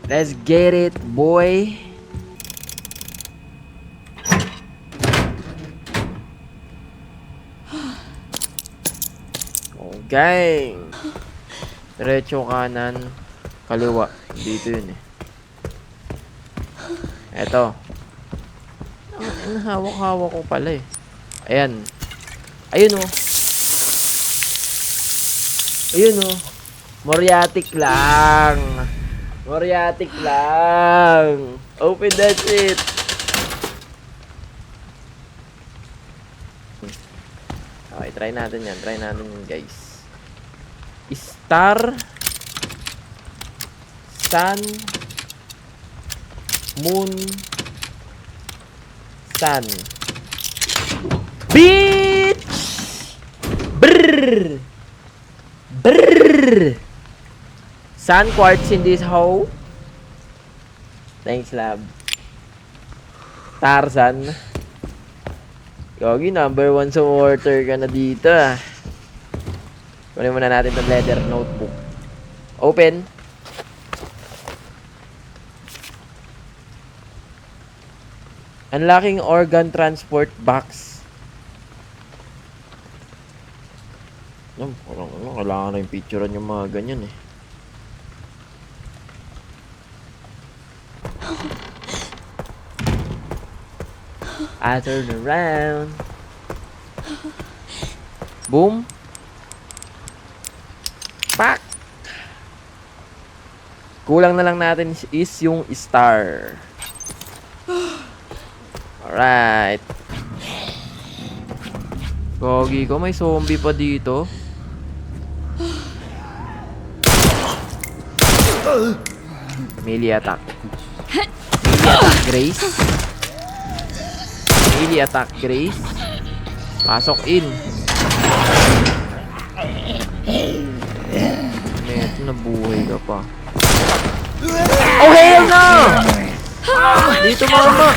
Let's get it, boy. Okay. Diretso kanan, kaliwa. Dito yun eh. Eto. Ang hawak-hawak ko pala eh. Ayan. Ayun oh. Ayun oh. Moriatic lang. Moriatic lang. Open that shit. Okay, try natin yan. Try natin yan, guys. Star. Sun. Moon. Sun. Bitch! Brrr! Brrr! Sun quartz in this hole. Thanks, lab. Tarzan. Yogi, number 1 sa water ka na dito ah. Kunin muna natin itong leather notebook. Open. Unlocking organ transport box. Parang kailangan na yung picturean yung mga ganyan eh. I turn around. Boom. Pak. Kulang na lang natin is yung star. Alright. Gogi ko, may zombie pa dito. Melee attack. Melee attack, Grace. Melee attack, Grace. Pasok in. Neto, nabuhay ka pa. Oh, hell no! Dito, mama!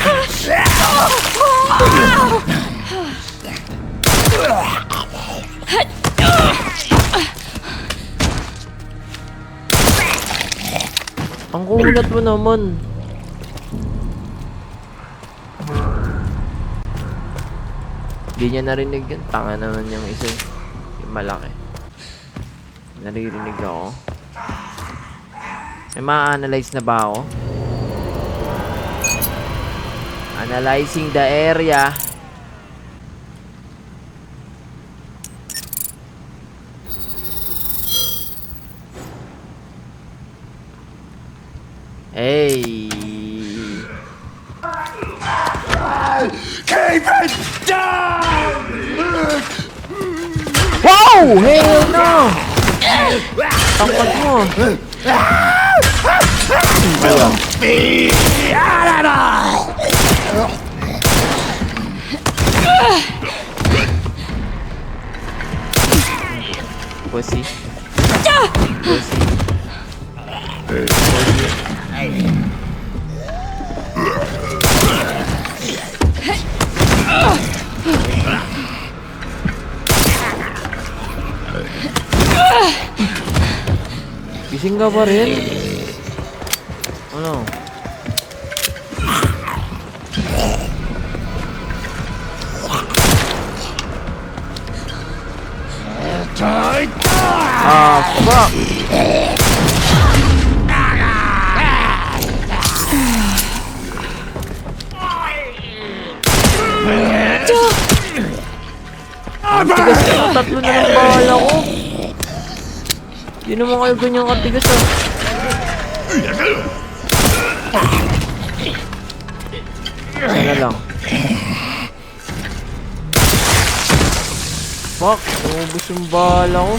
Ang kulat mo naman. Hindi niya narinig yun. Tanga naman yung isa. Yung malaki. Naririnig ako. May ma-analyze na ba ako? Analyzing the area. Hey. Keep it down! Wow! Hell no! Tangkad mo. Pussy. Pussy. Gising ka pa rin? Ano? Ah, fuck! Ang tigas na, tatlo na ng bahala ko. Hindi naman kayo ganyang katigas ah. Sana lang. Fuck, umubos yung bahala ko.